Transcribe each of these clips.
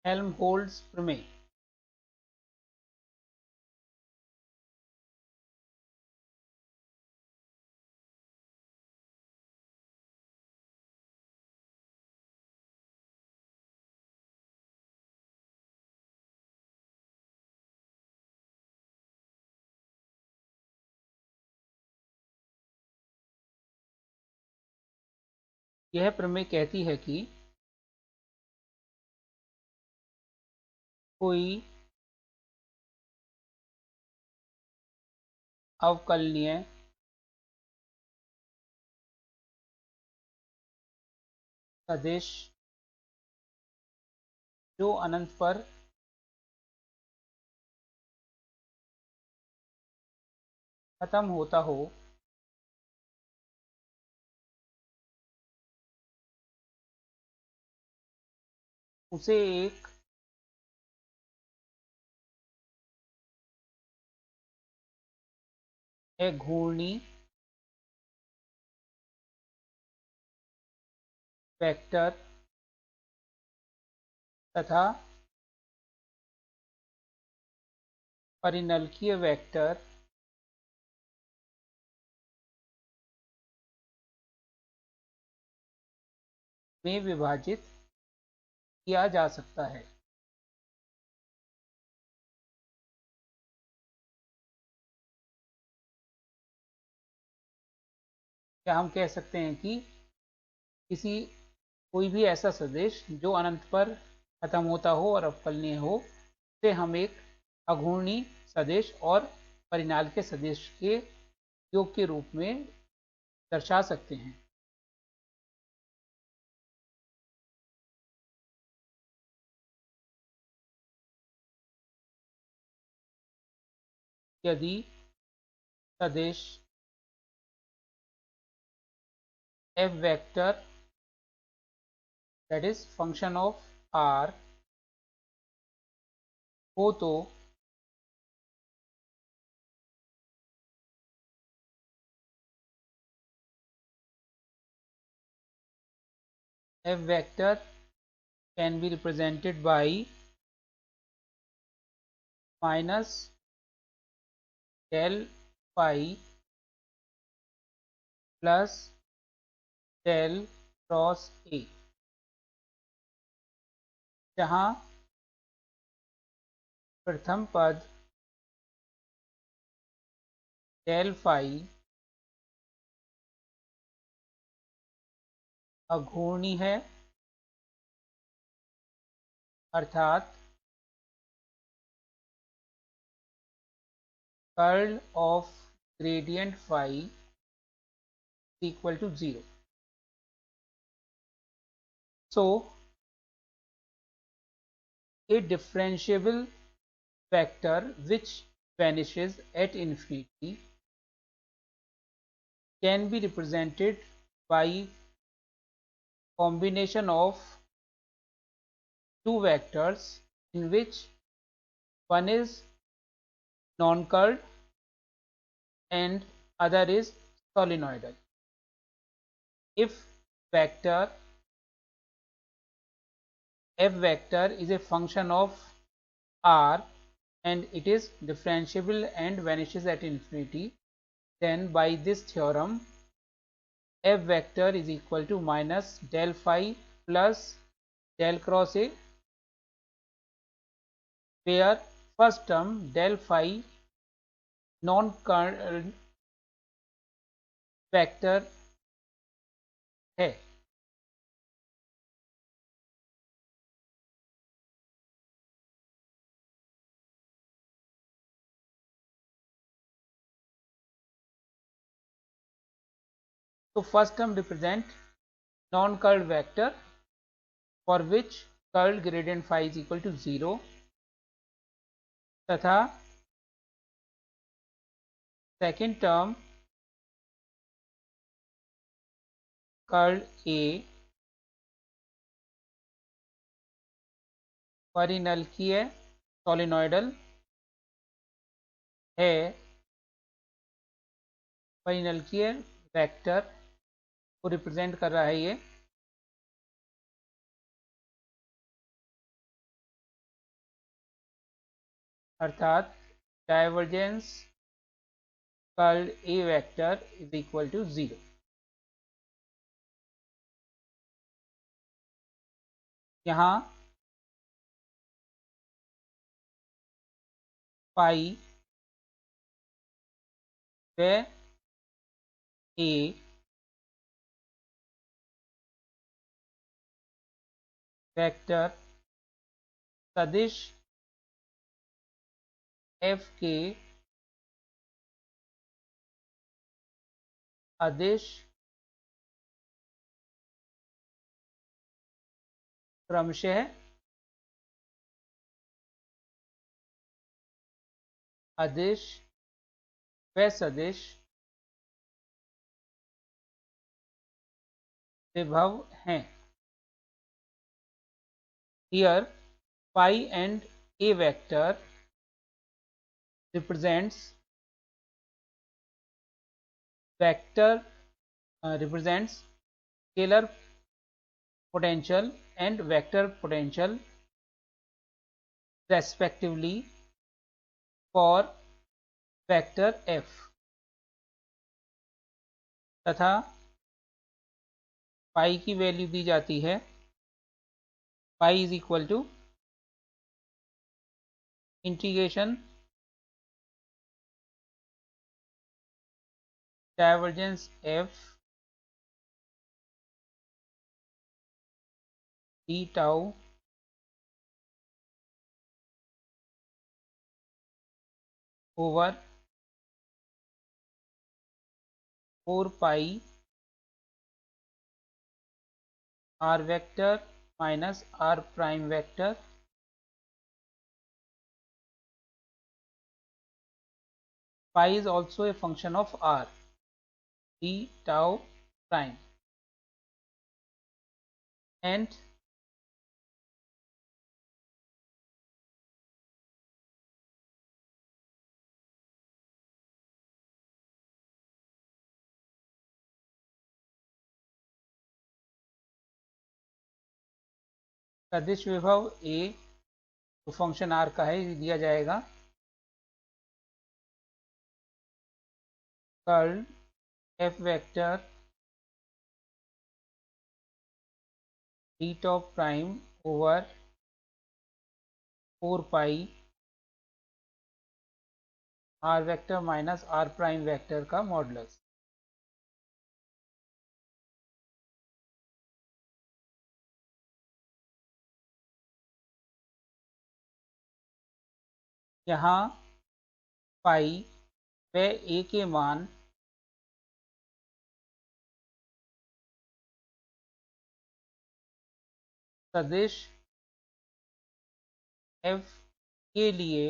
Helmholtz प्रमेय। यह प्रमेय कहती है कि कोई अवकलनीय सदिश जो अनंत पर खत्म होता हो उसे एक घूर्णी वेक्टर तथा परिनलकीय वेक्टर में विभाजित किया जा सकता है। क्या हम कह सकते हैं कि किसी कोई भी ऐसा सदिश जो अनंत पर खत्म होता हो और अवकलनीय हो उसे हम एक अघूर्णी सदिश और परिनाल के सदिश के योग के रूप में दर्शा सकते हैं। यदि सदिश f vector that is function of r हो तो f vector can be represented by minus del phi plus del cross a, जहां प्रथम पद del phi अघूर्णी है अर्थात curl of gradient phi equal to 0. So a differentiable vector which vanishes at infinity can be represented by combination of two vectors in which one is non-curled and other is solenoidal. If vector f vector is a function of r and it is differentiable and vanishes at infinity, then by this theorem f vector is equal to minus del phi plus del cross a, where first term del phi non-curled vector है। तो first term represent non curled vector for which curled gradient phi is equal to 0 तथा second term curl A परिनलकीय solenoidal है, परिनलकीय vector को represent कर रहा है ये, अर्थात divergence curl A vector is equal to 0। यहाँ पाई व ए वेक्टर सदिश एफ के अदिश क्रमशः अदिश व सदिश विभव हैं। Here phi and a vector represents scalar potential and vector potential respectively for vector f, तथा पाई की वैल्यू दी जाती है pi is equal to integration divergence F D tau over 4 pi R vector minus R prime vector phi is also a function of r d tau prime and सदिश विभव a तो function r का है दिया जाएगा curl f vector d top prime over 4 पाई r vector minus r prime vector का modulus. यहाँ पाई व a के मान सदिश f के लिए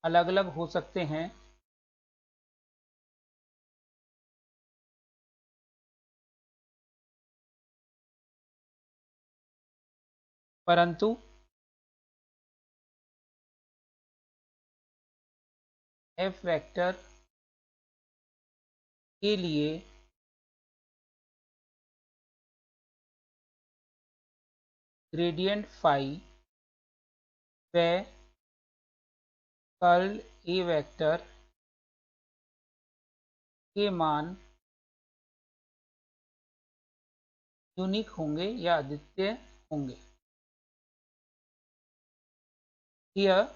अलग अलग हो सकते हैं, परंतु f वेक्टर के लिए ग्रेडियंट फाई व कर्ल ए वेक्टर के मान यूनिक होंगे या अद्वितीय होंगे। Here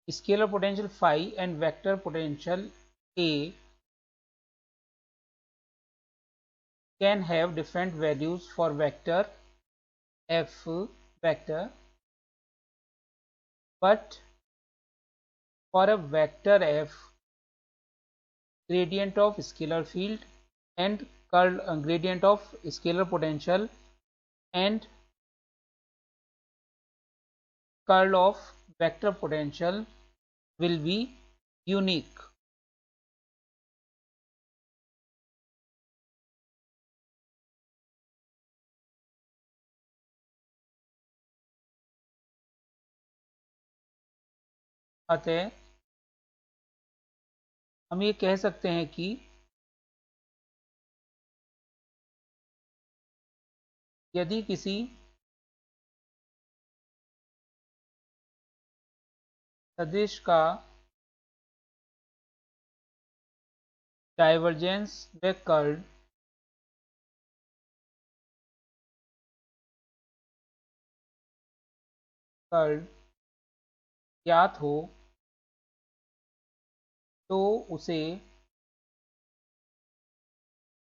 scalar potential phi and vector potential a can have different values for vector f vector, but for a vector f gradient of scalar field and curl gradient of scalar potential and curl of vector potential will be unique. अतः हम ये कह सकते हैं कि यदि किसी सदिश का डाइवर्जेंस व कर्ल ज्ञात हो तो उसे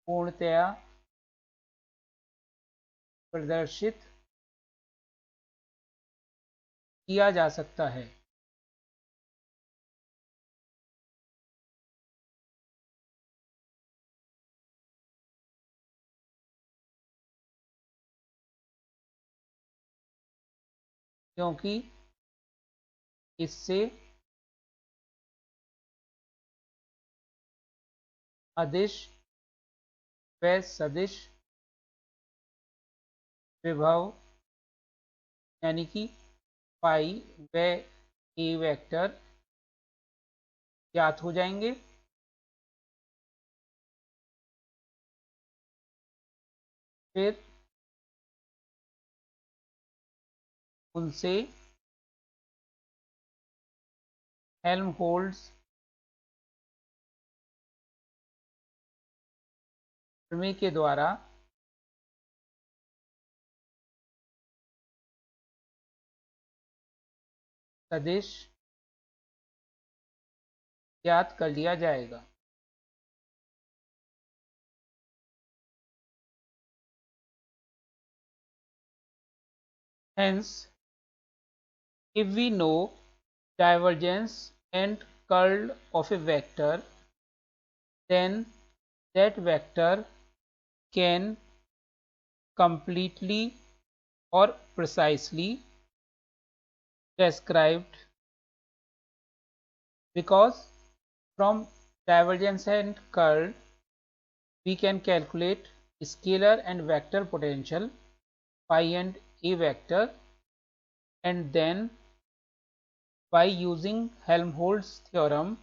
पूर्णतया प्रदर्शित किया जा सकता है। क्योंकि इससे अदिश व सदिश विभव यानी कि पाई व ए वेक्टर ज्ञात हो जाएंगे। फिर उनसे हेल्महोल्ट्ज़ प्रमेय के द्वारा सदिश ज्ञात कर लिया जाएगा। Hence, if we know divergence and curl of a vector, then that vector can completely or precisely described, because from divergence and curl we can calculate scalar and vector potential phi and a vector, and then by using Helmholtz theorem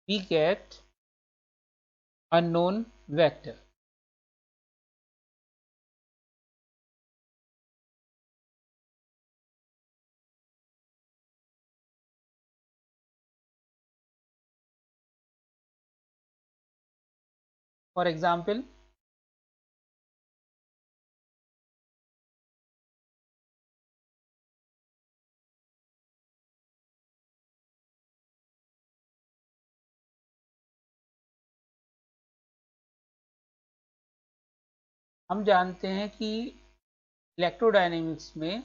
we get unknown vector. For example, हम जानते हैं कि electrodynamics में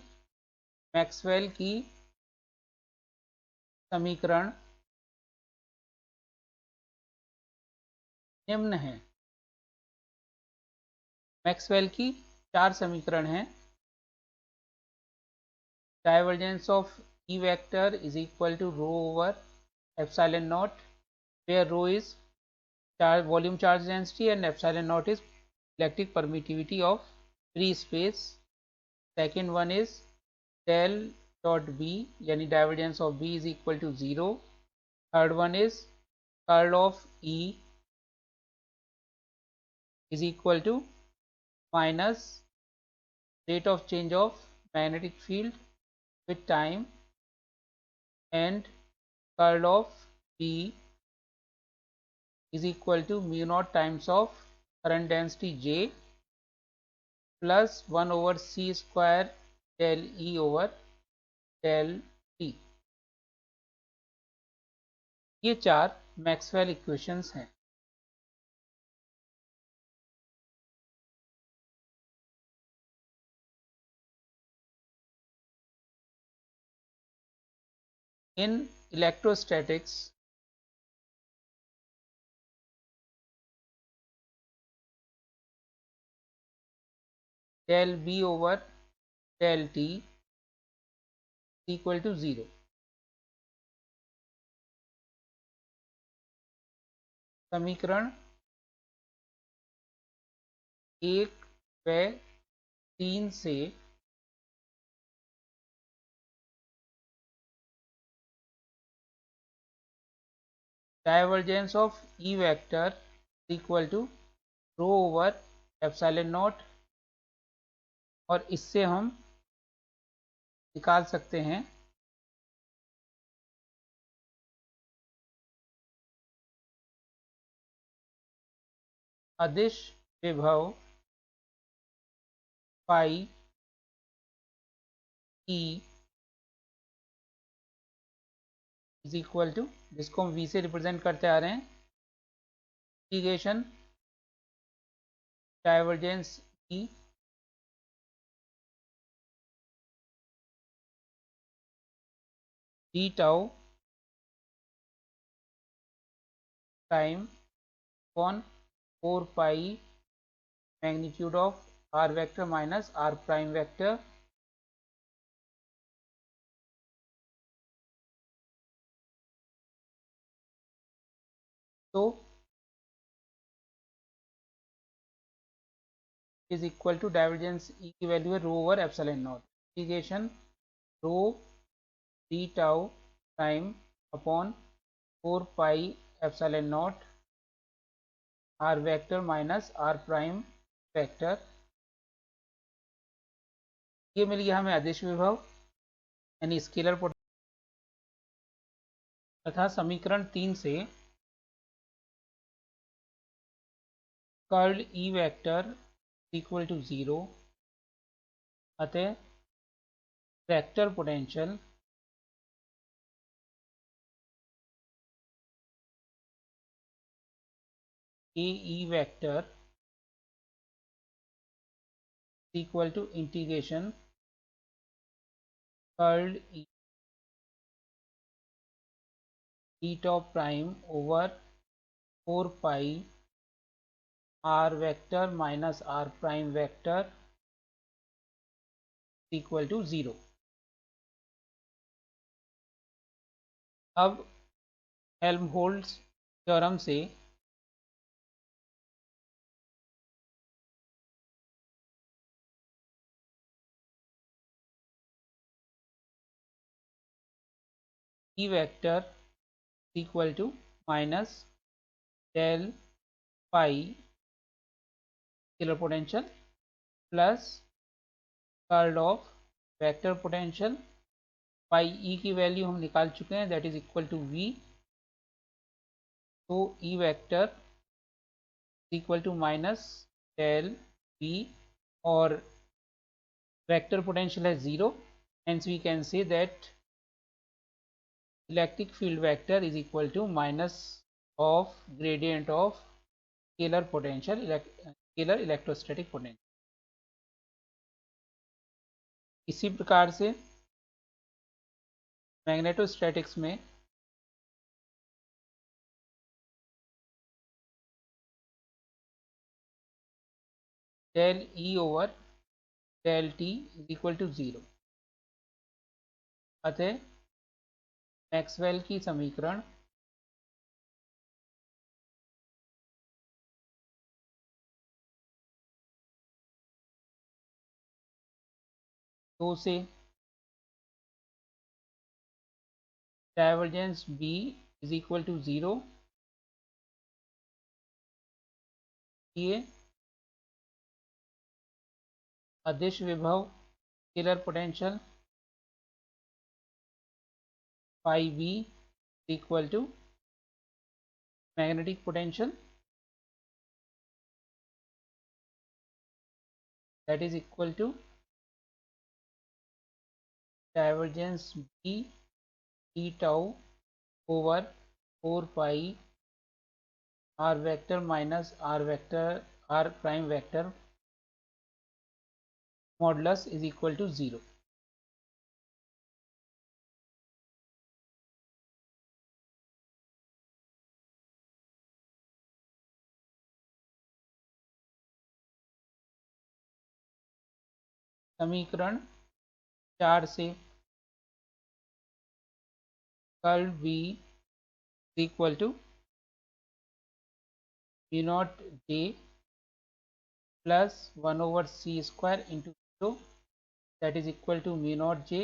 Maxwell की समीकरण निम्न है। Maxwell की 4 समीकरण हैं। Divergence of E vector is equal to rho over epsilon not, where rho is charge volume charge density and epsilon not is electric permittivity of free space. Second one is del dot B यानी divergence of B is equal to 0। Third one is curl of E is equal to minus rate of change of magnetic field with time, and curl of B is equal to mu naught times of current density J plus 1 over C square del E over del T। ये 4 Maxwell equations हैं। In electrostatics, del B over del T is equal to 0। समीकरण 1 व 3 से divergence of E vector equal to rho over epsilon not, और इससे हम निकाल सकते हैं अदिश विभव phi E is equal to, जिसको हम v से रिप्रेजेंट करते आ रहे हैं, integration divergence E D tau time upon 4 pi magnitude of R vector minus R prime vector तो is equal to divergence E की वैल्यू है rho over epsilon not, integration rho D tau time upon 4 pi epsilon naught R vector minus R prime vector. ये मिल गया हमें अदिश विभव यानी स्केलर पोटेंशियल तथा समीकरण 3 से curl E vector equal to 0, अतः vector potential A E vector equal to integration curl E top prime over 4 pi R vector minus R prime vector equal to 0। अब हेल्महोल्ट्ज थ्योरम से E vector equal to minus del pi scalar potential plus curl of vector potential pi E की value हम निकाल चुके हैं, that is equal to V, तो E vector equal to minus del we और vector potential है 0, hence we can say that electric field vector is equal to minus of gradient of scalar potential, scalar electrostatic potential। इसी प्रकार से magnetostatics में del E over del T is equal to 0, अतः Maxwell की समीकरण दो से divergence B is equal to 0 ये अदिश विभव scalar potential phi B equal to magnetic potential that is equal to divergence B D tau over 4 pi R vector minus R vector R prime vector modulus is equal to 0। समीकरण 4 से curl v equal to v not j plus 1 over C square into 0 that is equal to v not j,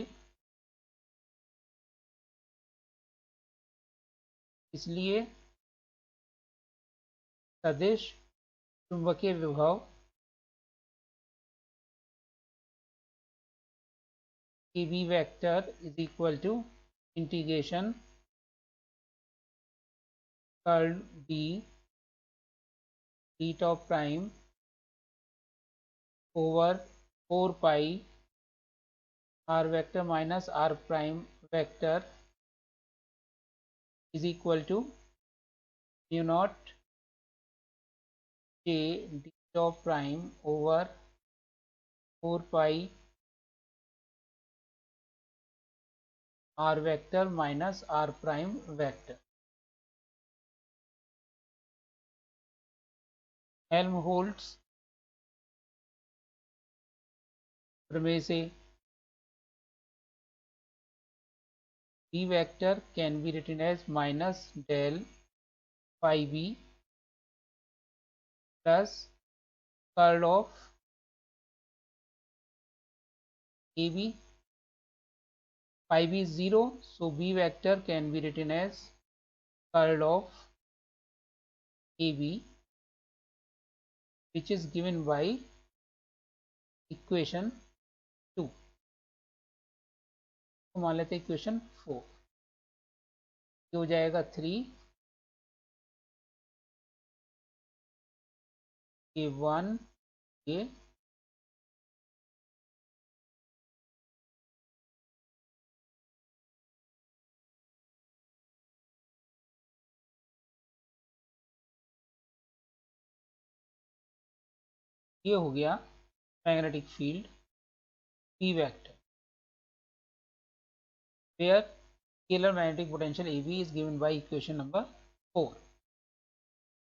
इसलिए सदिश चुंबकीय विभव A B vector is equal to integration curl b d top prime over 4 pi r vector minus r prime vector is equal to mu naught j d top prime over 4 pi r vector minus r prime vector. Helmholtz प्रमेय से b vector can be written as minus del phi b plus curl of ab. Phi b is 0, so b vector can be written as curl of ab, which is given by equation 2. तो मान लेते हैं equation 4, ये हो जाएगा 3 ये 1 ये हो गया magnetic field p vector where scalar magnetic potential AB is given by equation number 4.